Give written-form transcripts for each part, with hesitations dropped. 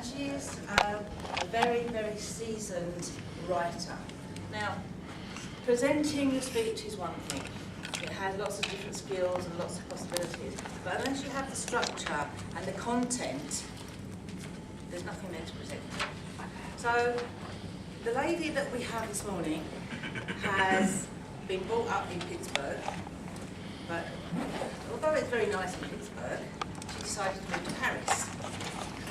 and she is a very, very seasoned writer. Now, presenting your speech is one thing. It has lots of different skills and lots of possibilities, but unless you have the structure and the content, there's nothing there to present. So, the lady that we have this morning has been brought up in Pittsburgh, but although it's very nice in Pittsburgh, she decided to move to Paris.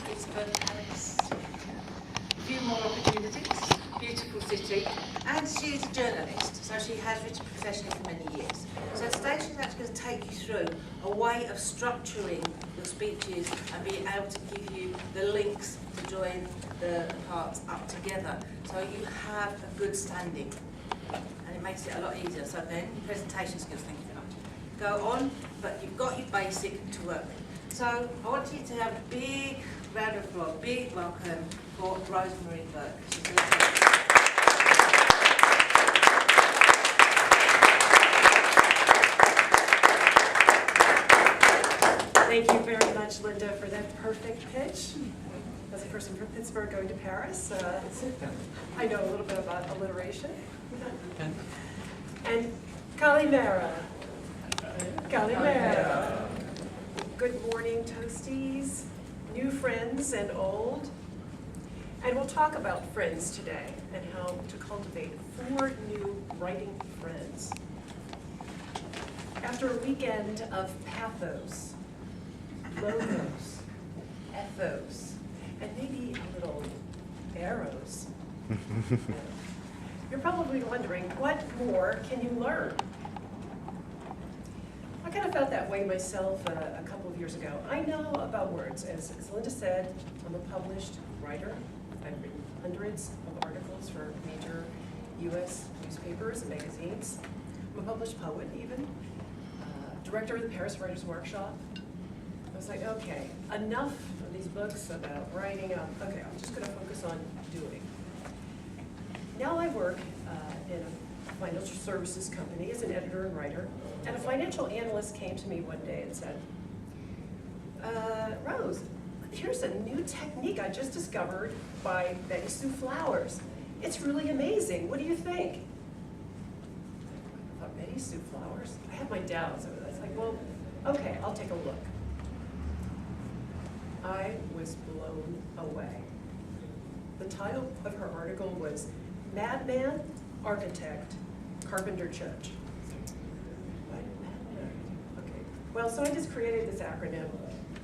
Pittsburgh, Paris. A few more opportunities, beautiful city, and she is a journalist, so she has written professionally for many years. So today she's actually going to take you through a way of structuring your speeches and being able to give you the links to join the parts up together, so you have a good standing. And it makes it a lot easier. So then, presentation skills, thank you very much. Go on, but you've got your basic to work with. So I want you to have a big round of applause, big welcome for Rosemary Burke. She's going to take Thank you very much, Linda, for that perfect pitch. As a person from Pittsburgh going to Paris, I know a little bit about alliteration. And Kalimera. Kalimera. Good morning, Toasties, new friends and old. And we'll talk about friends today and how to cultivate 4 new writing friends. After a weekend of pathos, logos, ethos, and maybe a little arrows, you're probably wondering, what more can you learn? I kind of felt that way myself a couple of years ago. I know about words. As Linda said, I'm a published writer. I've written hundreds of articles for major U.S. newspapers and magazines. I'm a published poet, even. Director of the Paris Writers' Workshop. I was like, okay, enough of these books about writing. Okay, I'm just going to focus on doing. Now I work in a financial services company as an editor and writer, and a financial analyst came to me one day and said, Rose, here's a new technique I just discovered by Betty Sue Flowers. It's really amazing. What do you think? I thought, Betty Sue Flowers? I had my doubts. I was like, well, okay, I'll take a look. I was blown away. The title of her article was Madman, Architect, Carpenter Church. What? Madman? Okay. Well, so I just created this acronym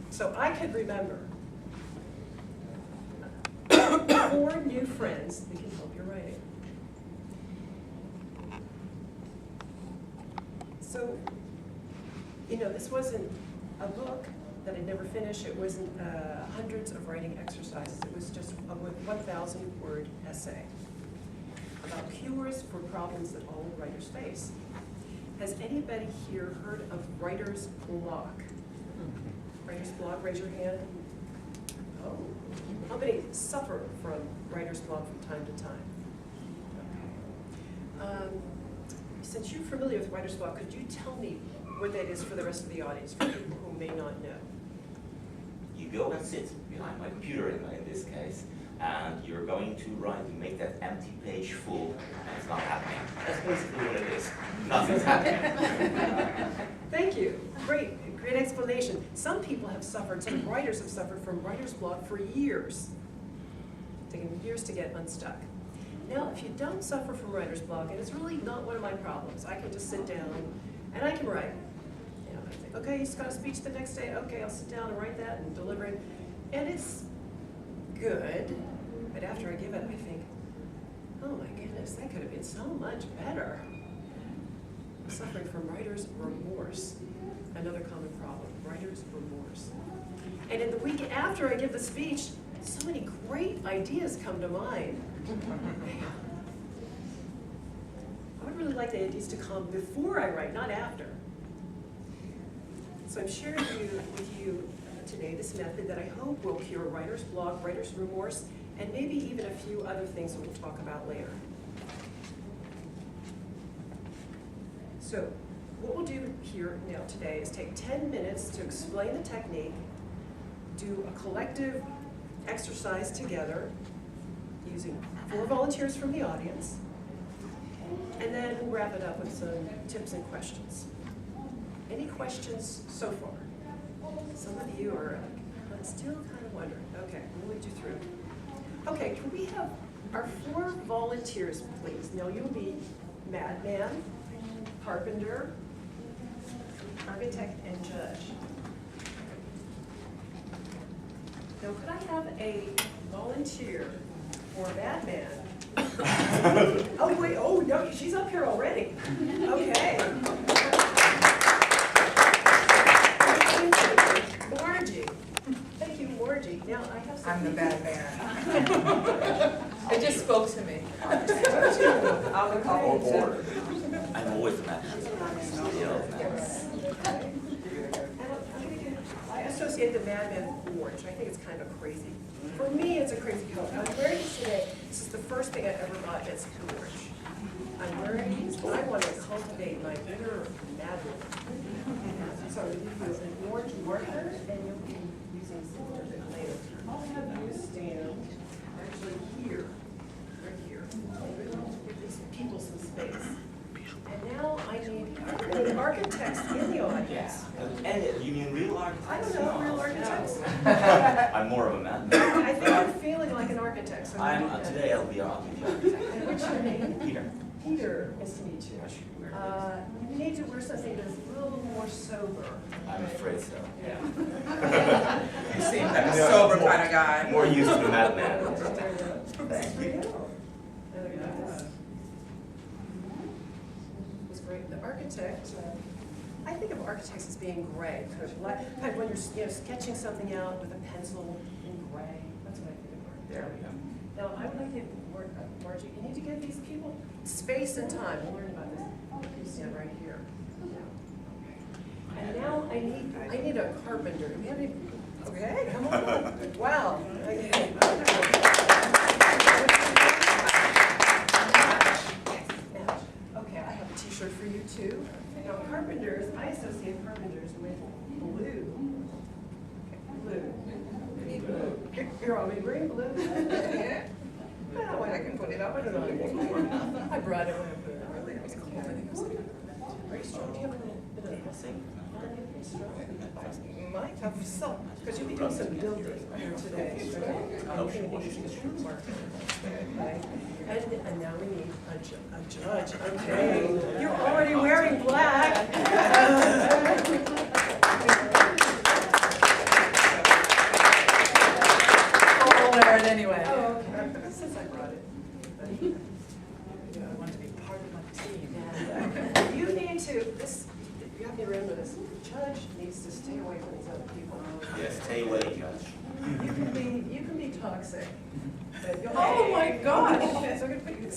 so I could remember 4 new friends that can help your writing. So, you know, this wasn't a book that I'd never finished. It wasn't hundreds of writing exercises. It was just a 1,000-word essay about cures for problems that all writers face. Has anybody here heard of writer's block? Writer's block, raise your hand. Oh, how many suffer from writer's block from time to time? Okay. Since you're familiar with writer's block, could you tell me what that is for the rest of the audience, for people who may not know? You go and sit behind my computer in this case, and you're going to write to make that empty page full, and it's not happening. That's basically what it is. Nothing's happening. Thank you. Great explanation. Some people have suffered, some writers have suffered from writer's block for years. Taken years to get unstuck. Now, if you don't suffer from writer's block, and it's really not one of my problems, I can just sit down and I can write. You know, I think, okay, you've got a speech the next day, okay, I'll sit down and write that and deliver it. And it's good, but after I give it, I think, oh my goodness, that could have been so much better. I'm suffering from writer's remorse. Another common problem, writer's remorse. And in the week after I give the speech, so many great ideas come to mind. I would really like the ideas to come before I write, not after. So I'm sharing with you today this method that I hope will cure writer's block, writer's remorse, and maybe even a few other things that we'll talk about later. So what we'll do here now today is take 10 minutes to explain the technique, do a collective exercise together using 4 volunteers from the audience. And then we'll wrap it up with some tips and questions. Any questions so far? Some of you are still kind of wondering. Okay, we'll lead you through. Okay, can we have our 4 volunteers, please? Now you'll be madman, carpenter, architect, and judge. Now could I have a volunteer for madman? Oh wait, oh no, she's up here already. Okay. Margie. Thank you, Margie. Now I have some. I'm the bad man. It just spoke to me. I'm always the man. I associate the madman with orange. I think it's kind of crazy. For me, it's a crazy color. I'm wearing this today. This is the first thing I ever bought that's orange. I'm wearing these, but I want to cultivate my inner madman. So I'm going to give you an orange marker, and you'll be using some of it later. I'll have you stand actually here, right here. Give these people some space. And now I need architects in the audience. And you mean real architects? I don't know, real architects. I'm more of a man. I think you're feeling like an architect. So Today I'll be the architect. And what's your name? Peter. Peter, nice to meet you. You need to wear something that's a little more sober. I'm afraid so. Yeah. You seem like a sober kind of guy. More used to the madman. It's great. The architect, I think of architects as being gray, kind of black. Kind of when you're sketching something out with a pencil in gray. That's what I think of architect. There we go. Now, I would like to work, Margie, you need to give these people space and time. We'll learn about this. You stand right here. And now I need a carpenter. Do we have any? Okay, come on. Wow. Okay. Okay, I have a T-shirt for you too. Now, carpenters, I associate carpenters with blue. Blue. Here, I'll be wearing blue. Well, I can put it up. I don't know. I brought it when I put it on. Are you strong? Do you have a bit of pulsing? You might have some, because you'll be doing some building here today. And now we need a judge. Okay. You're already wearing black. I'll wear it anyway. Oh, okay. Since I brought it. I want to be part of my team. You need to, you have to remember this, judge needs to stay away from these other people. Yes, stay away, Judge. You can be toxic. But you'll- Oh my gosh. Okay, so I'm gonna put you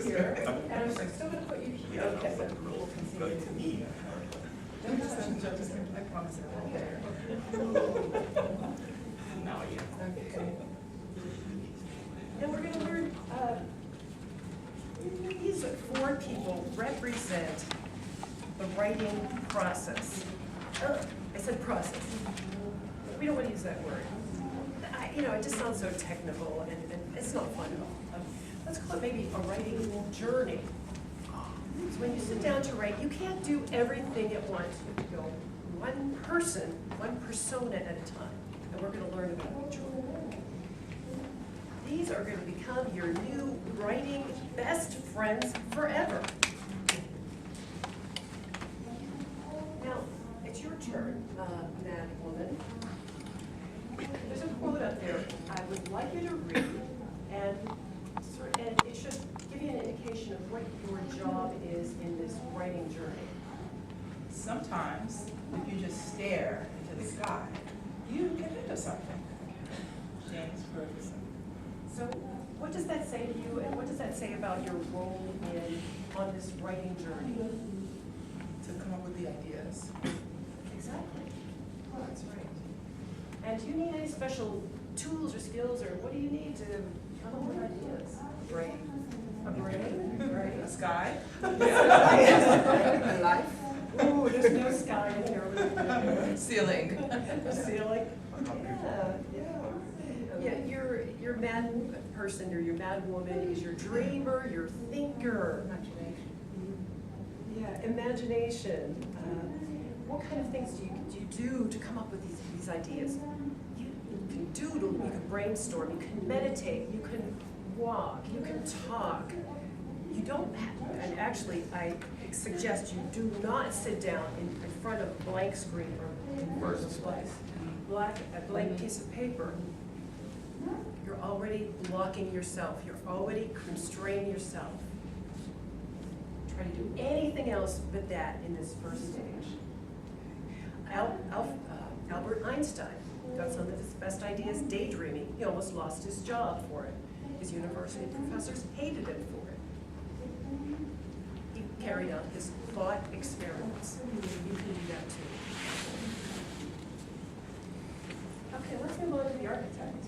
here, and I'm still gonna put you here. Okay. Going to me. Don't just send judges, I promise it. Okay. Now I get it. Okay. And we're gonna learn, these 4 people represent the writing process. I said process. We don't want to use that word. It just sounds so technical, and it's not fun at all. Let's call it maybe a writing journey. So when you sit down to write, you can't do everything at once. You have to go one person, one persona at a time. And we're going to learn about each one. These are going to become your new writing best friends forever. Now, it's your turn, mad woman. There's a quote up there I would like you to read, and it should give you an indication of what your job is in this writing journey. Sometimes, if you just stare into the sky, you can think of something. James Burke. So what does that say to you, and what does that say about your role on this writing journey? To come up with the ideas. Exactly. Oh, that's right. And do you need any special tools or skills, or what do you need to come up with ideas? Brain. A brain? Right. A sky. A life? Ooh, there's no sky in here. Ceiling. Ceiling. Yeah. Yeah, Your mad person or your mad woman is your dreamer, your thinker. Imagination. Yeah, imagination. What kind of things do you do to come up with these ideas? You can doodle, you can brainstorm, you can meditate, you can walk, you can talk. You don't have, and actually I suggest you do not sit down in front of a blank screen or in first place. A blank piece of paper. You're already blocking yourself. You're already constraining yourself. Try to do anything else but that in this first stage. Albert Einstein got some of his best ideas daydreaming. He almost lost his job for it. His university professors hated him for it. He carried out his thought experiments. You can do that too. Okay, let's move on to the architect.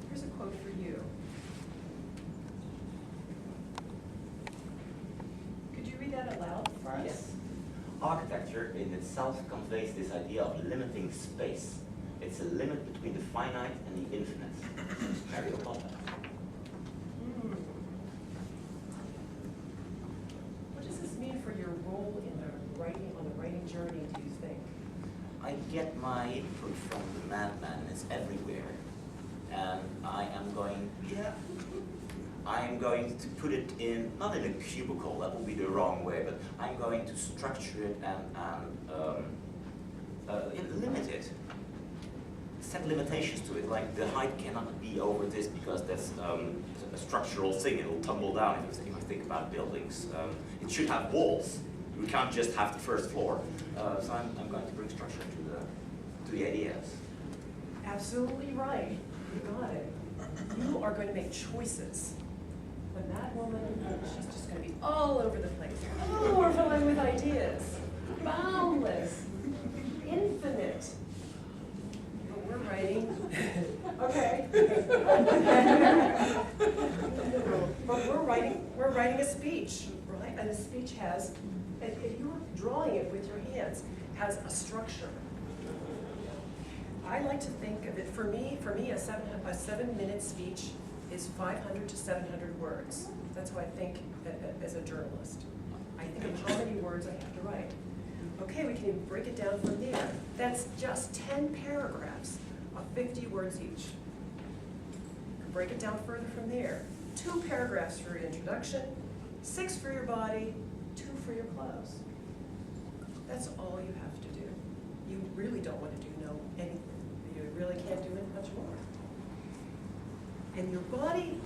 Here's a quote for you. Could you read that aloud for us? Yes. Architecture in itself conveys this idea of limiting space. It's a limit between the finite and the infinite. Mario Potter. What does this mean for your role in the writing, on the writing journey, do you think? I get my input from the madman. It's everywhere. And I am going to put it in, not in a cubicle, that would be the wrong way, but I'm going to structure it and limit it. Set limitations to it, like the height cannot be over this because that's a structural thing, it'll tumble down if I think about buildings. It should have walls, we can't just have the first floor. So I'm going to bring structure to the ideas. Absolutely right. You got it. You are going to make choices. When that woman, she's just going to be all over the place, overflowing with ideas, boundless, infinite. But we're writing, okay. But we're writing a speech, right? And a speech has, and if you're drawing it with your hands, has a structure. I like to think of it, for me, a 7-minute speech is 500 to 700 words. That's how I think as a journalist. I think of how many words I have to write. Okay, we can even break it down from there. That's just 10 paragraphs of 50 words each. You can break it down further from there. 2 paragraphs for your introduction, 6 for your body, 2 for your close. That's all you have to do. You really don't want to do anything. You really can't do it much more. And your body,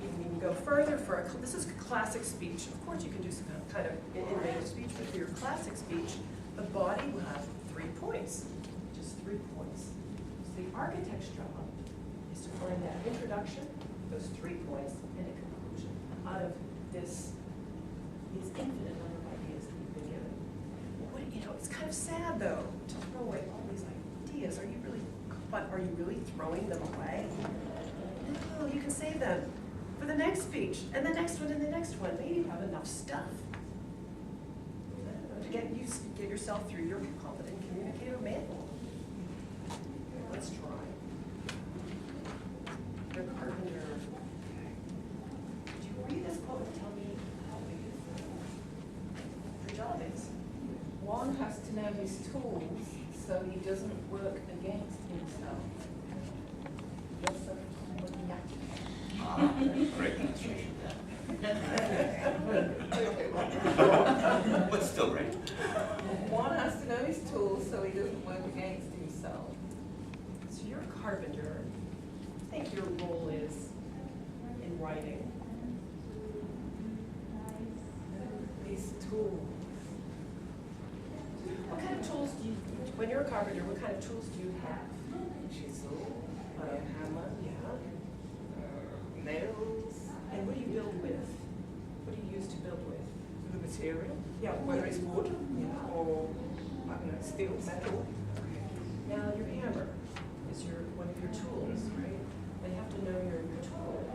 you can even go further for this is a classic speech. Of course you can do some kind of innovative speech, but for your classic speech, the body will have 3 points, just 3 points. So the architect's job is to find that introduction, those 3 points, and a conclusion out of these infinite number of ideas that you've been given. It's kind of sad though to throw away all these ideas. Are you really throwing them away? No, you can save them for the next speech, and the next one, and the next one. Maybe you have enough stuff to get yourself through your competent communicator manual. Let's try. The carpenter. Did you read this quote and tell me how big your job is? One has to know his tools so he doesn't work against himself. Great demonstration but still great. One has to know his tools so he doesn't work against himself. So you're a carpenter. I think your role is in writing. His tools. What kind of tools do you, when you're a carpenter, what kind of tools do you have? Chisel, a hammer, Yeah. nails, And what do you build with? What do you use to build with? the material, Yeah, whether it's wood Yeah. or steel, metal. Now your hammer is one of your tools, right? And you have to know your tool.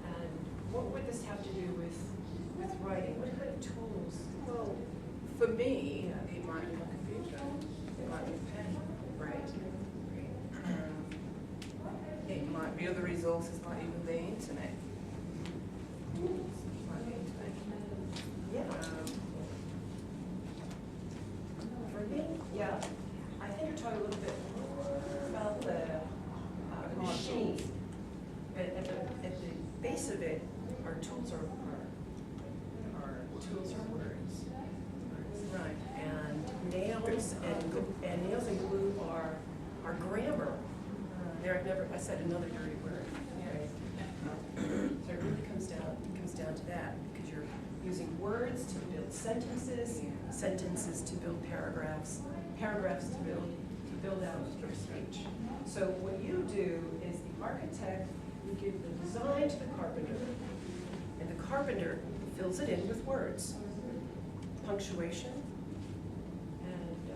And what would this have to do with writing? What kind of tools? Well, for me, it might be a computer, it might be a pen. Right. Every other resource is not even the internet. Not the internet. Yeah. For me, yeah, I think you're talking a little bit more about the machine. But at the base of it, our tools are words. Right. And nails and glue are grammar. There, I said another dirty word. Right? So it really comes down to that, because you're using words to build sentences, sentences to build paragraphs, paragraphs to build out your speech. So what you do is the architect, you give the design to the carpenter, and the carpenter fills it in with words, punctuation, and a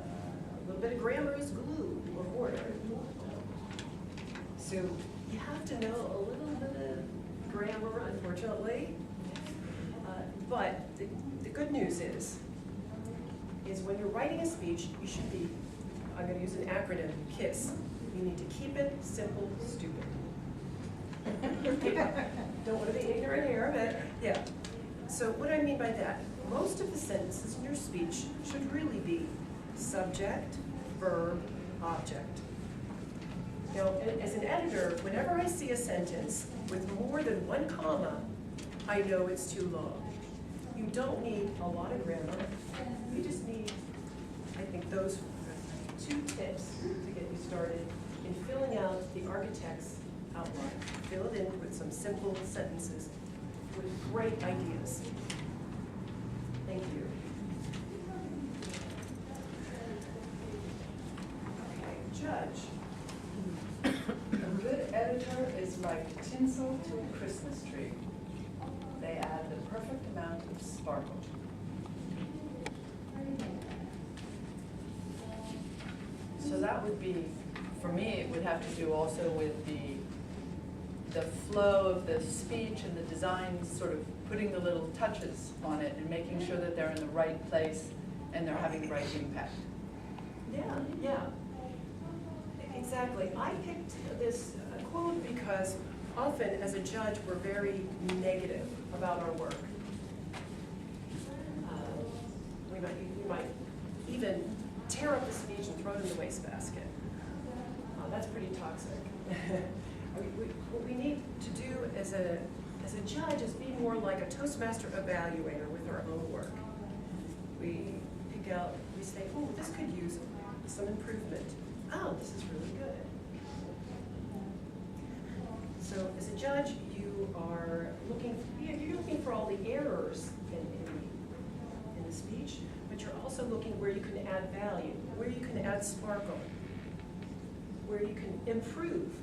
little bit of grammar is glue or mortar. So you have to know a little bit of grammar, unfortunately. But the good news is when you're writing a speech, you should be, I'm going to use an acronym, KISS. You need to keep it simple, stupid. Don't want to be ignorant here, but yeah. So what I mean by that, most of the sentences in your speech should really be subject, verb, object. Now, as an editor, whenever I see a sentence with more than one comma, I know it's too long. You don't need a lot of grammar. You just need, I think, those 2 tips to get you started in filling out the architect's outline. Fill it in with some simple sentences with great ideas. Thank you. Okay, Judge. A good editor is like tinsel to a Christmas tree. They add the perfect amount of sparkle. So that would be, for me, it would have to do also with the flow of the speech and the design, sort of putting the little touches on it and making sure that they're in the right place and they're having the right impact. Yeah. Exactly. I picked this quote because often as a judge we're very negative about our work. We might even tear up the speech and throw it in the wastebasket. That's pretty toxic. What we need to do as a judge is be more like a Toastmaster evaluator with our own work. We pick out, we say, oh, this could use some improvement. Oh, this is really good. So as a judge, you're looking for all the errors in the speech, but you're also looking where you can add value, where you can add sparkle, where you can improve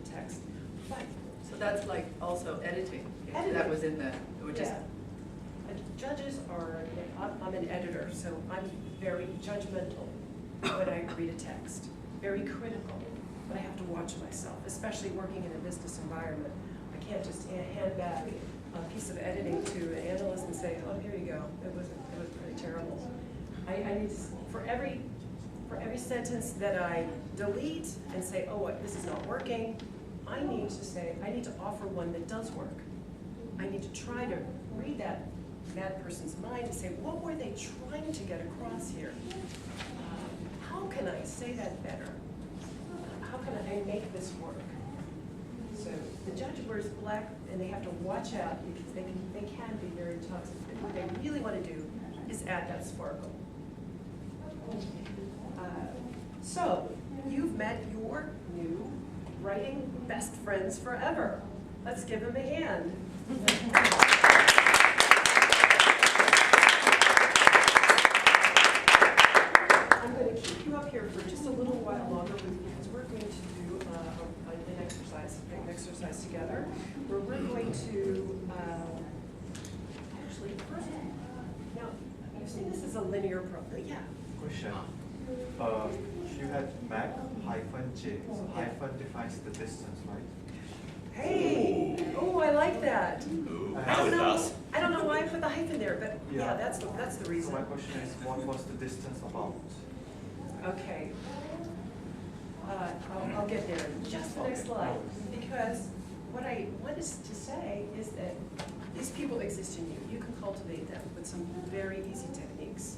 the text. But So that's like also editing. Editing. That was in the, it would just, judges are, I'm an editor, so I'm very judgmental when I read a text, very critical, but I have to watch myself, especially working in a business environment. I can't just hand back a piece of editing to an analyst and say, oh, here you go. It was pretty terrible. I need to, for every sentence that I delete and say, oh, this is not working, I need to offer one that does work. I need to try to read that person's mind and say, what were they trying to get across here? How can I say that better? How can I make this work? So the judge wears black, and they have to watch out because they can be very toxic. But what they really want to do is add that sparkle. So you've met your new writing best friends forever. Let's give them a hand. I'm going to keep you up here for just a little while longer because we're going to do an exercise together where we're going to actually first. Now, you see this is a linear problem. Yeah. Question. You had Mac -J. So hyphen defines the distance, right? Hey! Oh, I like that. Now it does. I don't know why I put the hyphen there, but yeah, that's the So reason. my question is, what was the distance about? Okay. I'll get there in just the next slide. Because Because what I wanted to say is that these people exist in you. You can cultivate them with some very easy techniques.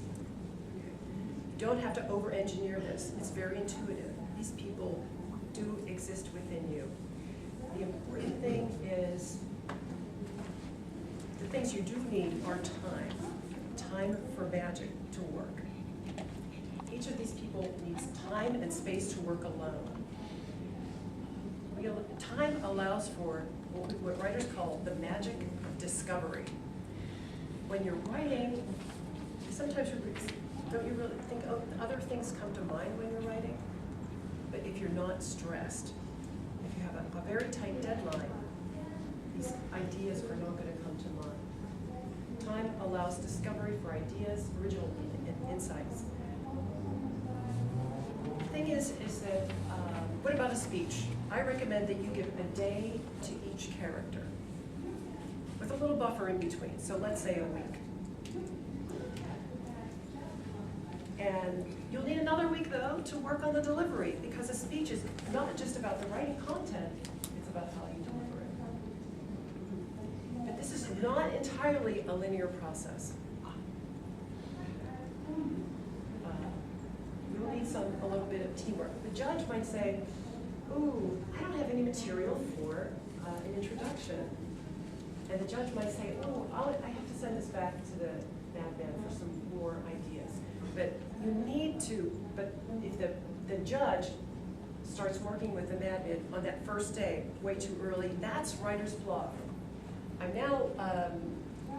You don't have to over-engineer this. It's very intuitive. These people do exist within you. The important thing is, the things you do need are time for magic to work. Each of these people needs time and space to work alone. Time allows for what writers call the magic of discovery. When you're writing, sometimes don't you really think, oh, other things come to mind when you're writing? But if you're not stressed, if you have a very tight deadline, these ideas are not going to come to mind. Time allows discovery for ideas, original insights. The thing is that, what about a speech? I recommend that you give a day to each character, with a little buffer in between, so let's say a week. And you'll need another week, though, to work on the delivery, because a speech is not just about the writing content, it's about how you deliver it. But this is not entirely a linear process. You'll need a little bit of teamwork. The judge might say, ooh, I don't have any material for an introduction. And the judge might say, oh, I have to send this back to the madman for some more ideas. But you need to, but if the judge starts working with the madman on that first day, way too early, that's writer's block. I'm now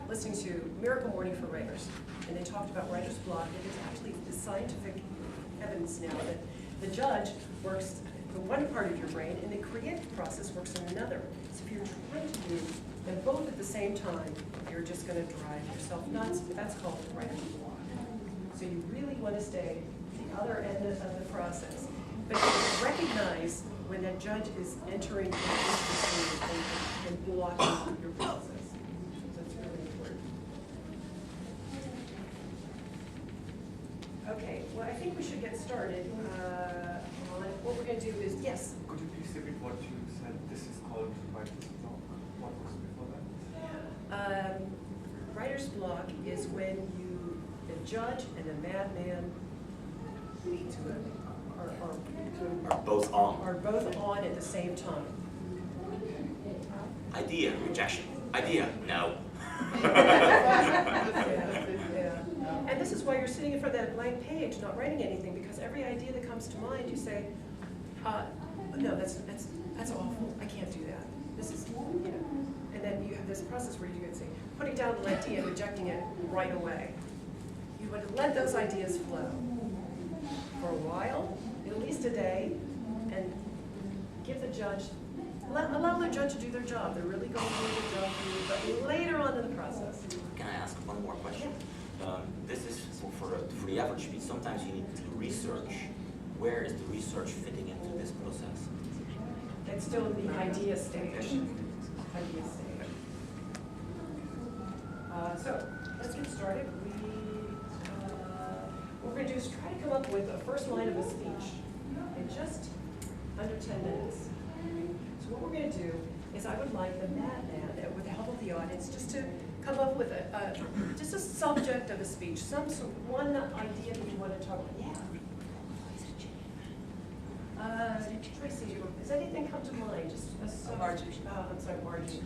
listening to Miracle Morning for Writers, and they talked about writer's block, and there's actually the scientific evidence now that the judge works in one part of your brain, and the creative process works in another. So if you're trying to do them both at the same time, you're just going to drive yourself nuts. That's called writer's block. So you really want to stay at the other end of the process. But recognize when that judge is entering into the scene and blocking your process. So that's really important. Okay, well, I think we should get started. What we're going to do is, yes? Could you please repeat what you said? This is called writer's block. What was before that? Writer's block is when the judge and the madman lead to it, Are both on. are both on at the same time. Idea, rejection. Idea, no. Yeah. And this is why you're sitting in front of that blank page, not writing anything, because every idea that comes to mind, you say, no, that's awful. I can't do that. This is, and then you have this process where you can say, putting down the idea and rejecting it right away. You want to let those ideas flow for a while, at least a day, and give the judge, allow the judge to do their job. They're really going to do their job for you, but later on in the process. Can I ask one more question? This is for the average speech. Sometimes you need to research. Where is the research fitting into this process? It's still in the idea stage. So let's get started. What we're going to do is try to come up with a first line of a speech in just under 10 minutes. So what we're going to do is I would like the madman, with the help of the audience, just to come up with just a subject of a speech, one idea that you want to talk about. Yeah. Tracy, does anything come to mind? Just a subject. Margie. I'm sorry, Margie.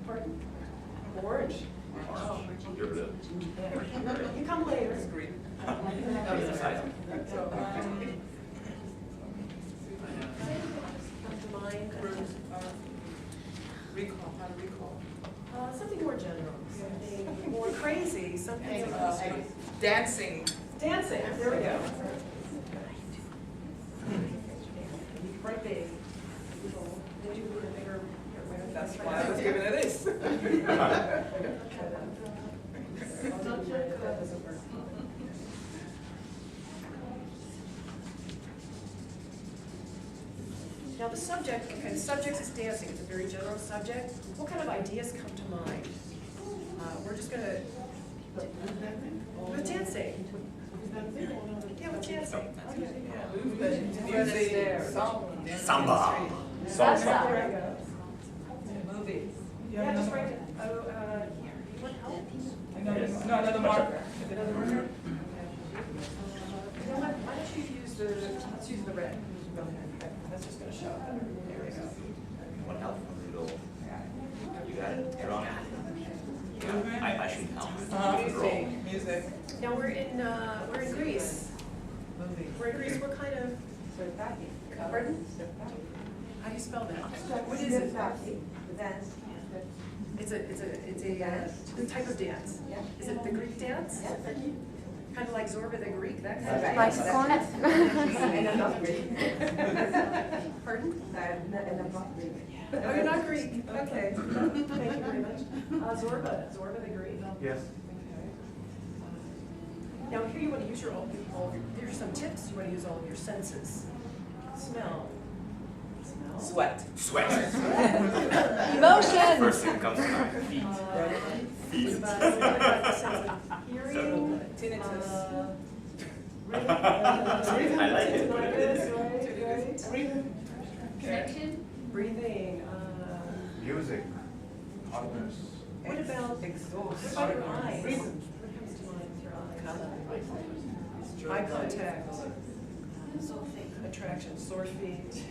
Pardon? Orange. You're blue. Yeah. You come later. Green. Exercising. Come to mind. Recall, how to recall. Something more general, something more crazy, something. Dancing. Dancing. There we go. Right big. Did you need a bigger? That's why I was giving it this. That doesn't work. Now the subject, okay, the subject is dancing. It's a very general subject. What kind of ideas come to mind? We're just going to, with dancing. Yeah, what's dancing? Samba. Salsa. There we go. Movies. Yeah, just write it. Oh, here. You want help? Another marker. Another marker? You know what, why don't you use let's use the red. That's just gonna show up better. There we go. One help from the little. You got it. You're on. I should help. Music. Now we're in Greece. Movies. We're in Greece, we're kind of, pardon? How do you spell that? What is it? It's a type of dance. Is it the Greek dance? Kind of like Zorba the Greek, that kind of dance? And I'm not Greek. Pardon? Oh, you're not Greek, okay. Thank you very much. Zorba the Greek. Yes. Now here you want to use here's some tips. You want to use all of your senses. Smell. Sweat. Sweat. Emotion. First thing that comes to mind. Feet. What about the sense of hearing? Tinnitus. I like it, but it is. Connection. Breathing. Music. Partners. What about Exhaust. your eyes? What comes to mind with your eyes? Eye contact. Attraction. Sore feet.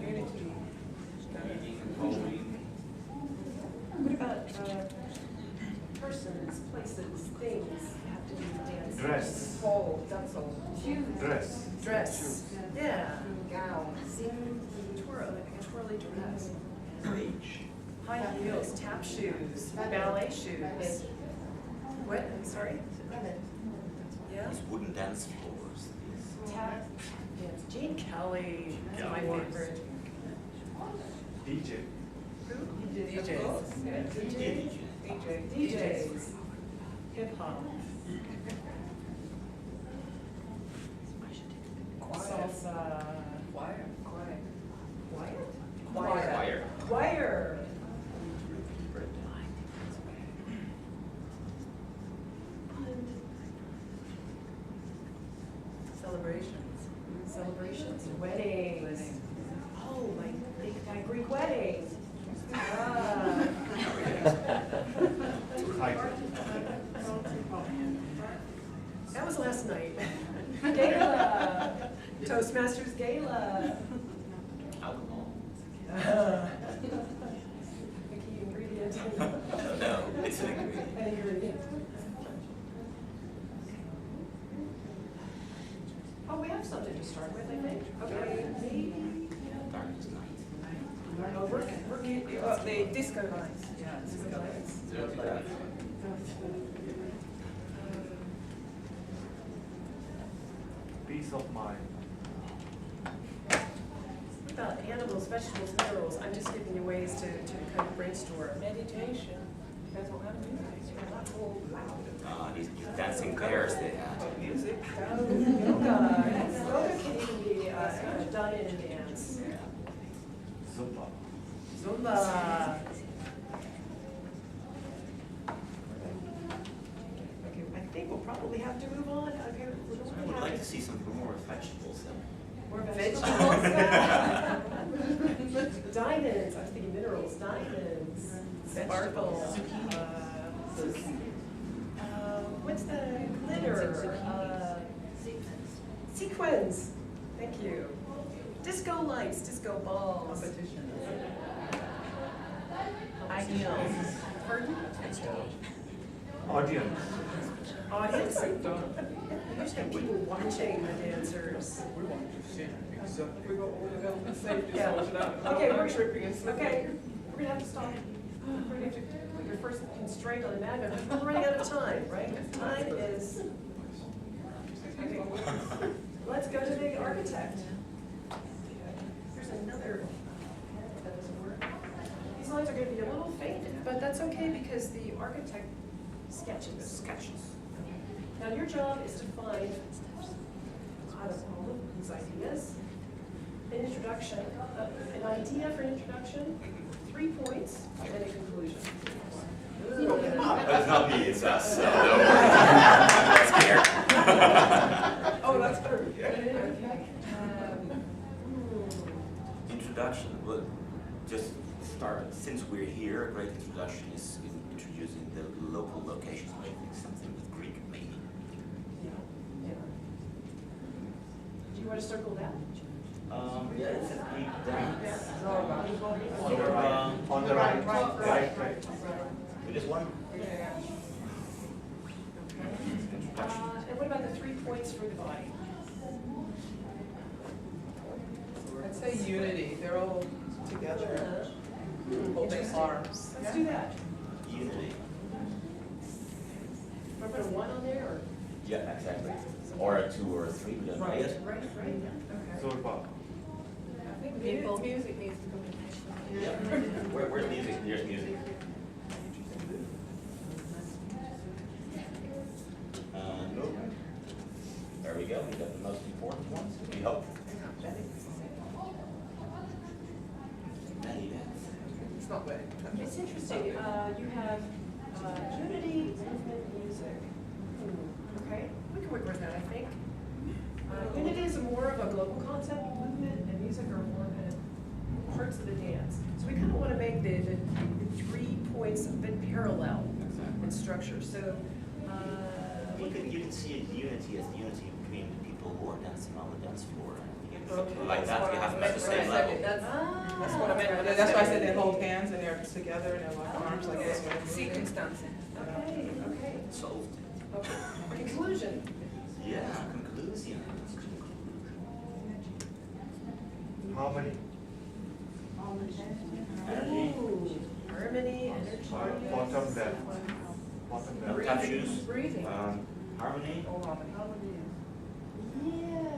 Unity. What about persons, places, things have to do with dance? Dress. Pole, that's all. Dress. Dress. Yeah. Gown. Twirly dress. Rage. High heels, tap shoes, ballet shoes. What? I'm sorry? Yeah? These wooden dance floors. Tap. Yes. Gene Kelly is my favorite. DJ. DJs. Hip hop. Salsa. Choir. Choir. Celebrations. Weddings. Oh, my Greek wedding. Ah. That was last night. Gala. Toastmasters gala. Alcohol. The key ingredient. No, it's an ingredient. An ingredient. Oh, we have something to start with, I think. Okay, maybe. Darkest night. Oh, we're the disco lights. Yeah, Disco lights. Don't do that. Peace of mind. What about animals, vegetables, minerals? I'm just giving you ways to kind of brainstorm. Meditation. Depends on how to do it. Not all loud. These dancing bears they have. Music. Yoga. Yoga can even be done in a dance. Zumba. Zumba. Okay, I think we'll probably have to move on. Okay, we're I going would to like have to see some more vegetables though. more vegetables. Diamonds. I was thinking minerals. Diamonds. Sparkle. What's the glitter? Sequins. Thank you. Disco lights, disco balls. Competition. High heels. Pardon? Audience. Audience. You just have people watching the dancers. We want to see exactly. We got all the health and safety. Yeah. Okay, Okay, we're tripping and slipping. Okay, we're gonna have to stop. We're gonna have to put your first constraint on the magnet. We're running out of time, right? Time is. Okay. Let's go to the architect. There's another. That doesn't work. These lines are going to be a little faint, but that's okay because the architect sketches. Now your job is to find, out of all of these ideas, an introduction, an idea for an introduction, 3 points, and a conclusion. But it's not me, it's us, so don't worry. I'm not scared. Oh, that's true. Introduction, well, just start, since we're here, a great introduction is introducing the local locations, maybe something with Greek maybe. Yeah. Do you want to circle that? Yeah, it says Greek dance. On the right. Right. With this one? And what about the 3 points for the body? I'd say unity, they're all together, holding arms. Let's do that. Unity. Want to put a 1 on there, or? Yeah, exactly. Or a 2 or a 3, we don't know Right, yet. right, okay. Zorba. I think music needs to come in. Yeah. Where's music? There's music. No. There we go. We got the most important ones. We hope. Belly dance. It's not bad. It's interesting, you have unity, movement, music. Okay, we can work with that, I think. Unity is more of a global concept, movement and music are more kind of parts of the dance. So we kind of want to make the 3 points a bit parallel in structure, so. You can see unity as the unity between the people who are dancing on the dance floor. Okay. Like that, you have them at the same level. That's what I meant, but that's why I said they hold hands and they're together and they lock arms like this. Sequence dancing. Okay. Solved. Okay. Conclusion. Yeah, conclusion. Harmony. Energy. Ooh, harmony, energy. Bottom left. Bottom No left. tap shoes. Breathing. Harmony. Oh, harmony. Yeah,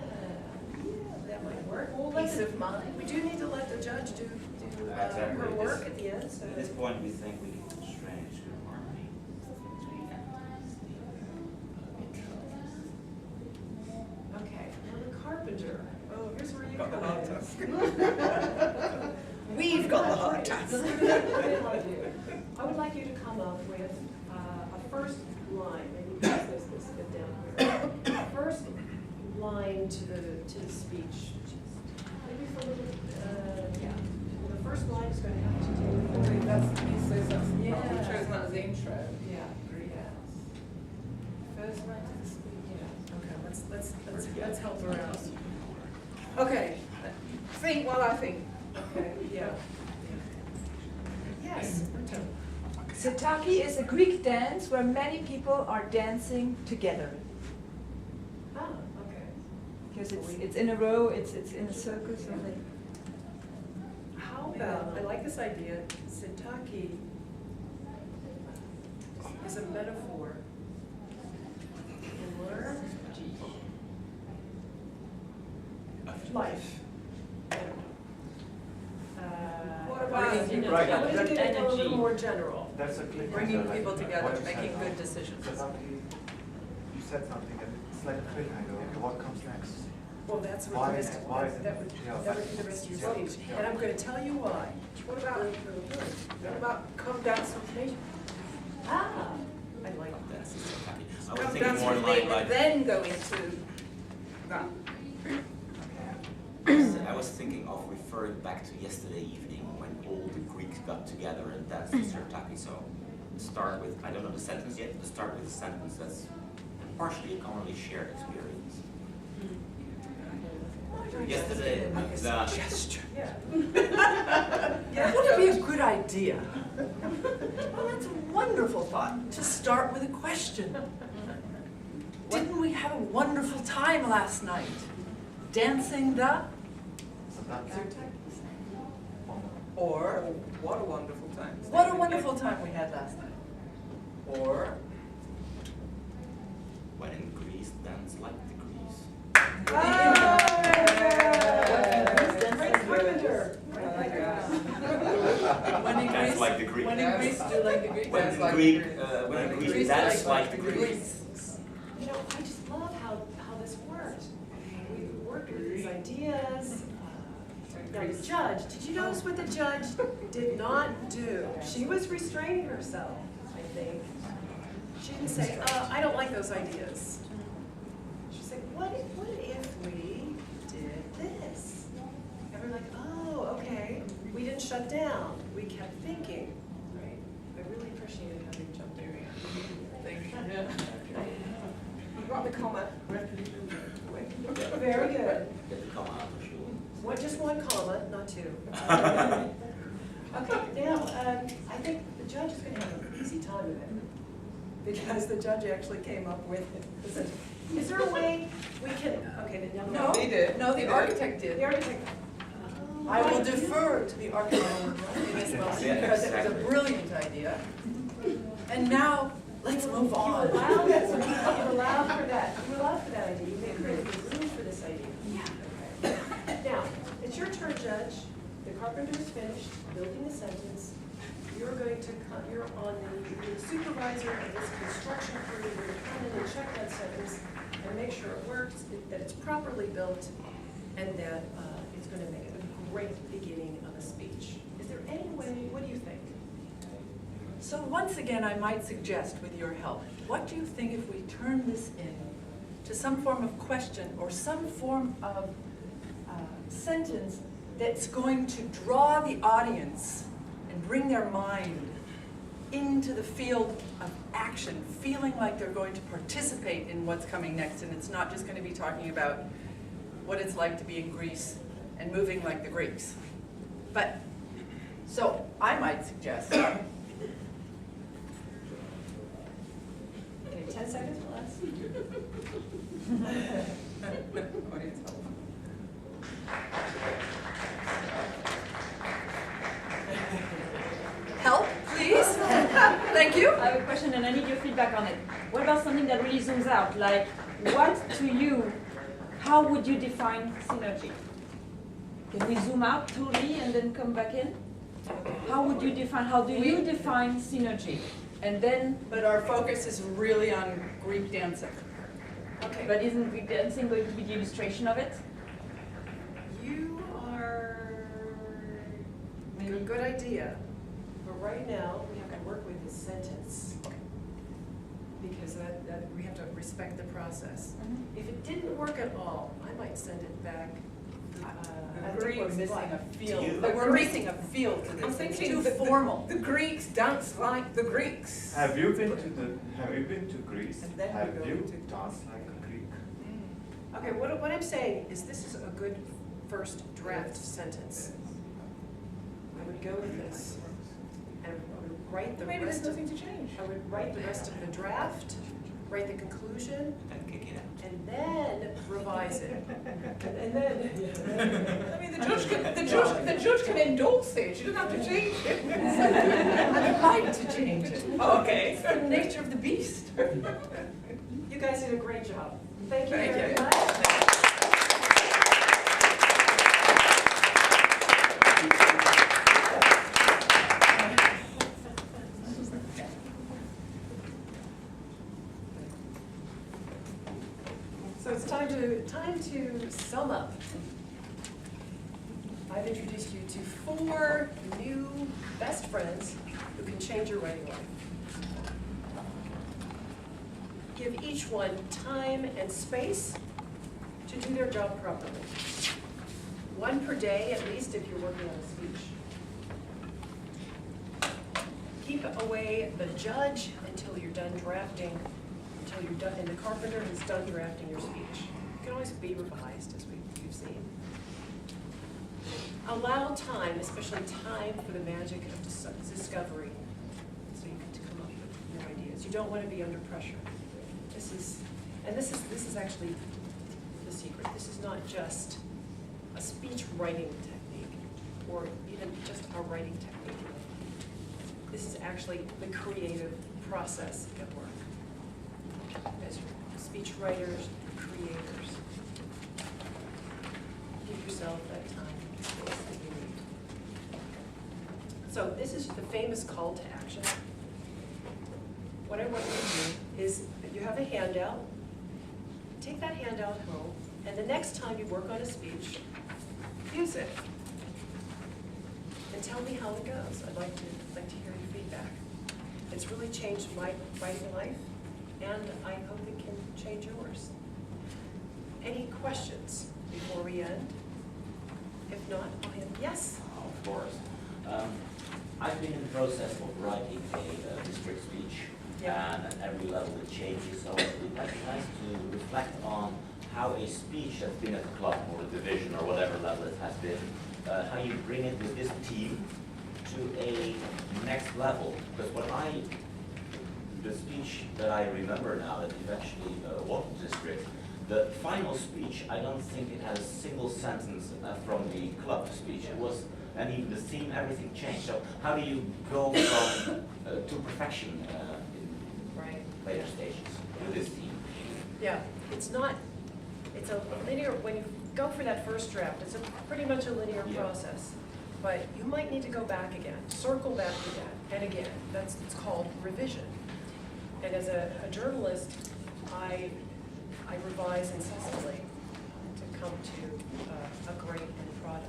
that might work. Well, Peace of mind. we do need to let the judge do Exactly. her work at the end, so. At this point, we think we can constrain to harmony. Okay, now the carpenter. Oh, here's where you Got the come hot in. task. We've got the hot task. I would like you to come up with a first line, maybe pass this bit down here. A first line to the speech. Maybe for the, yeah. The first line is going to have to do with. Wait, that's, he says that's, Yeah. he chose not as intro. Yeah, first line to the speech, yeah. Okay, let's help her out. Okay, think while I think. Okay, yeah. Yes, Marta. Setaki is a Greek dance where many people are dancing together. Ah, okay. Because it's in a row, it's in a circle, so they. How about, I like this idea, Sitaki is a metaphor for life. What about- Right. I was gonna go a little more general. That's a click. Bringing Like people together, what you said making now. good decisions. So that you said something and it's like a cliffhanger. Okay, what comes next? Well, that's what Why- the rest, why- that would be the rest of your speech. Yeah. And I'm gonna tell you why. What about come dance with me? Ah, I like That's that. Kentucky. I was Come thinking dance more with me, like, and then go into that. I was thinking of referring back to yesterday evening when all the Greeks got together and danced the Sirtaki. So start with, I don't know the sentence yet, but start with a sentence that's partially a commonly shared experience. Yesterday, the Gesture. Yeah. That would be a good idea. Well, that's a wonderful thought, to start with a question. Didn't we have a wonderful time last night? Dancing the? So that's Or, what a wonderful time. What a wonderful time we had last night. Or, when in Greece, dance like the Greece. Great carpenter. when in Dance Greece, like the Greeks. when in Greece, do like the Greeks. When Dance in like the Greek, Greeks. when in Greece, Greece dance like like the the Greeks. Greeks. You know, I just love how this worked. We worked with these ideas. Now, the judge, did you notice what the judge did not do? She was restraining herself. think. She didn't say, I don't like those ideas. She said, what if we did this? And we're like, oh, okay. We didn't shut down. We kept thinking, right? I really appreciated how they jumped in. Thank you. You got the comma. Very good. Get the comma out for sure. Just one comma, not two. Okay, now, I think the judge is going to have an easy time with it, because the judge actually came up with it. Is there a way we can, okay, then young No, They did. No, the architect did. The architect. I will defer to the architect in this moment because it was a brilliant idea. And now, let's move on. You allowed for that. You allowed for that idea. You made creative room for this idea. Yeah. Okay. Now, it's your turn, Judge. The carpenter is finished building the sentence. You're going to come, you're on the supervisor of this construction crew. You're going to come in and check that sentence and make sure it works, that it's properly built, and that it's going to make it a great beginning of a speech. Is there any way, what do you think? So once again, I might suggest, with your help, what do you think if we turn this in to some form of question or some form of sentence that's going to draw the audience and bring their mind into the field of action, feeling like they're going to participate in what's coming next, and it's not just going to be talking about what it's like to be in Greece and moving like the Greeks. But, so I might suggest, Okay, 10 seconds or less. Audience help. help, please? Thank you. I have a question and I need your feedback on it. What about something that really zooms out? Like, what to you, how would you define synergy? Can we zoom out totally and then come back in? How would you define, how do you define synergy? And then, But our focus is really on Greek dancing. Okay. but isn't Greek dancing going to be the illustration of it? You are a good idea, but right now we have to work with this sentence because that we have to respect the process. If it didn't work at all, I might send it back. I think Agree, we're we're missing missing a You. field. But we're missing a feel to I'm this. It's thinking too formal. the Greeks dance like the Greeks. Have you been to Greece? And then we Have go you into- danced like a Greek? Okay, what I'm saying is this is a good first draft sentence. I would go with this and I would write the Maybe there's rest of, nothing to change. I would write the rest of the draft, write the conclusion, And kick it out. and then revise it. And then. I mean, the judge can endorse it. You don't have to change it. I'd like to change it. Okay. It's the nature of the beast. You guys did a great job. Thank you Thank very you. much. So it's time to sum up. I've introduced you to 4 new best friends who can change your writing life. Give each one time and space to do their job properly. 1 per day at least if you're working on a speech. Keep away the judge until you're done drafting, until you're done, and the carpenter is done drafting your speech. It can always be revised, as we've seen. Allow time, especially time for the magic of discovery, so you can come up with new ideas. You don't want to be under pressure. This is actually the secret. This is not just a speech writing technique, or even just a writing technique. This is actually the creative process at work. As speech writers, creators, give yourself that time and space that you need. So this is the famous call to action. What I want you to do is, you have a handout, take that handout home, and the next time you work on a speech, use it. And tell me how it goes. I'd like to hear your feedback. It's really changed my writing life, and I hope it can change yours. Any questions before we end? If not, I'll hand, yes? Of course. I've been in the process of writing a district speech, Yeah. and at every level it changes, so it might be nice to reflect on how a speech that's been at the club or the division or whatever level it has been, how you bring it with this team to a next level. Because the speech that I remember now that eventually won the district, the final speech, I don't think it had a single sentence from the club speech. It was, and even the theme, everything changed. So how do you go from to perfection Right. in later stages with this team? Yeah, it's a linear, when you go for that first draft, it's pretty much a linear Yeah. process. But you might need to go back again, circle back again and again. It's called revision. And as a journalist, I revise incessantly to come to a great end product.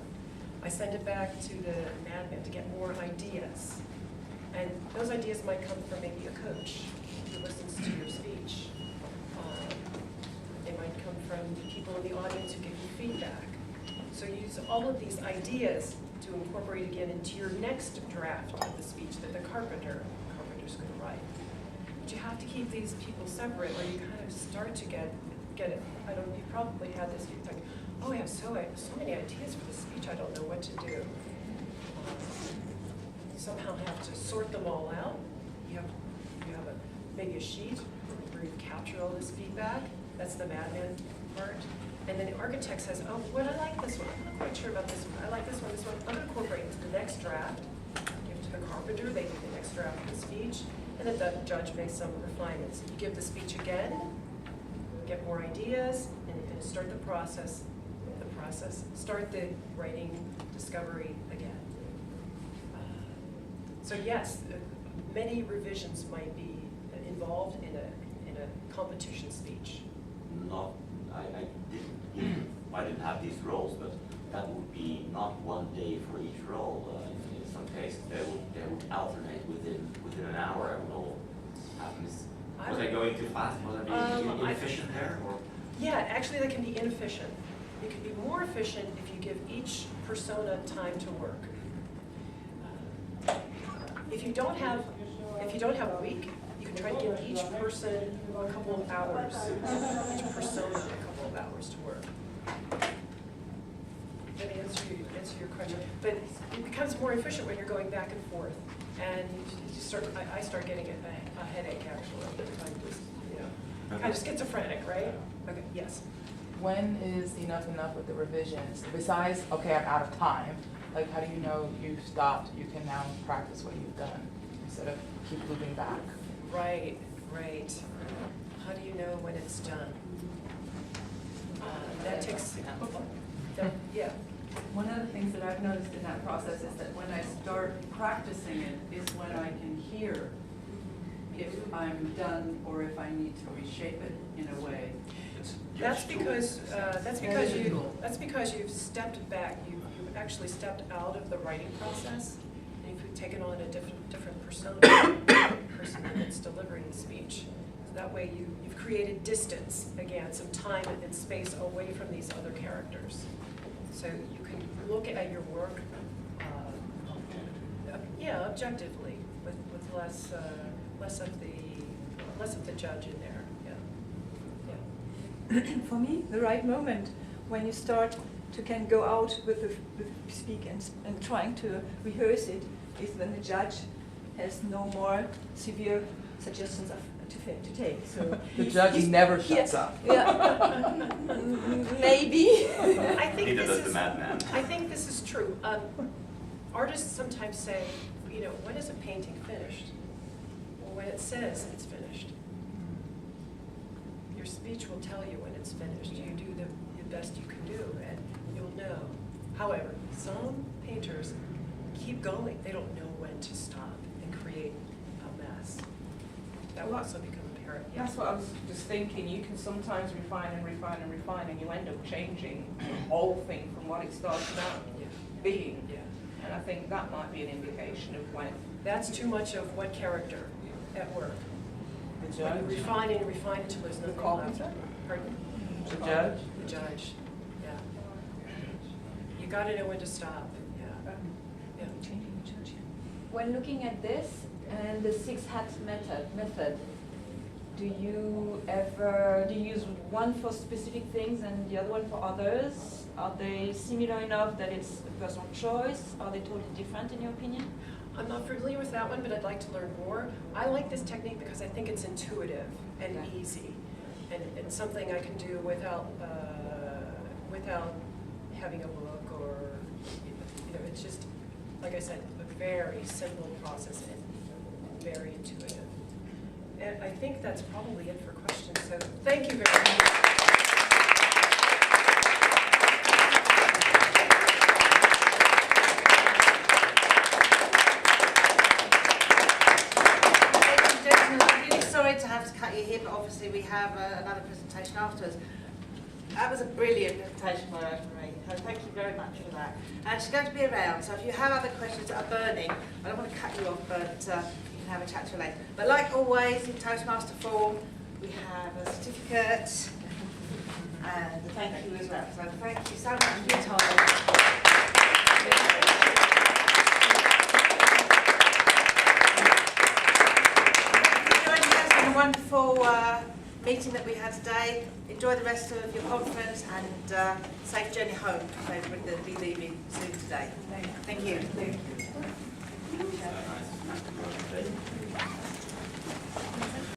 I send it back to the madman to get more ideas. And those ideas might come from maybe a coach who listens to your speech. They might come from people in the audience who give you feedback. So use all of these ideas to incorporate again into your next draft of the speech that the carpenter's going to write. But you have to keep these people separate, or you kind of start to get it. I don't. You probably had this. You think, oh, I have so many ideas for this speech. I don't know what to do. You somehow have to sort them all out. You have maybe a sheet where you capture all this feedback. That's the madman part. And then the architect says, oh, well, I like this one. I'm not quite sure about this one. I like this one. I'm going to incorporate it into the next draft. Give it to the carpenter. They do the next draft of the speech. And then the judge makes some refinements. You give the speech again, get more ideas, and start the process. Start the writing discovery again. So yes, many revisions might be involved in a competition speech. I didn't have these roles, but that would be not one day for each role. In some cases, they would alternate within an hour. It would all happen. Was I going too fast? Was I being inefficient there? Or? Yeah, actually, that can be inefficient. It can be more efficient if you give each persona time to work. If you don't have a week, you can try to give each person a couple of hours, each persona a couple of hours to work. Let me answer your question. But it becomes more efficient when you're going back and forth, and I start getting a headache actually. I'm just, kind of schizophrenic, right? Okay. Yes. When is enough with the revisions? Besides, okay, I'm out of time. Like, how do you know you've stopped? You can now practice what you've done instead of keep looping back. Right. How do you know when it's done? That takes, yeah. One of the things that I've noticed in that process is that when I start practicing it is when I can hear if I'm done or if I need to reshape it in a way. That's because you've stepped back. You've actually stepped out of the writing process, and you've taken on a different persona, person that's delivering the speech. So that way you've created distance again, some time and space away from these other characters. So you can look at your work, objectively, with less of the judge in there. For me, the right moment when you start to can go out with the speak and trying to rehearse it is when the judge has no more severe suggestions to take. So The judge never shuts up. Yeah, maybe. I think Neither this does is the madman. I think this is true. Artists sometimes say, when is a painting finished? Well, when it says it's finished. Your speech will tell you when it's finished. You do the best you can do, and you'll know. However, some painters keep going. They don't know when to stop and create a mess. That will also become apparent. Yeah. That's what I was just thinking. You can sometimes refine, and you end up changing the whole thing from what it started out being. Yeah. And I think that might be an indication of when. That's too much of what character. at work. The When judge? you refine and refine until there's The nothing carpenter? left. Pardon? The judge? The judge, yeah. You gotta know when to stop, yeah. Yeah. When looking at this and the 6 hats method, do you use one for specific things and the other one for others? Are they similar enough that it's a personal choice? Are they totally different in your opinion? I'm not familiar with that one, but I'd like to learn more. I like this technique because I think it's intuitive and Okay. easy, and something I can do without having a book or, you know, it's just, like I said, a very simple process and very intuitive. And I think that's probably it for questions, so thank you very much. Ladies and gentlemen, I'm really sorry to have to cut you here, but obviously we have another presentation afterwards. That was a brilliant presentation by Rosemary, so thank you very much for that. And she's going to be around, so if you have other questions that are burning, I don't want to cut you off, but you can have a chat to her later. But like always, in Toastmaster form, we have a certificate and a thank you as well. So thank you so much for your time. It's been a wonderful meeting that we had today. Enjoy the rest of your conference and safe journey home. So we'll be leaving soon today. Thank you. Nice.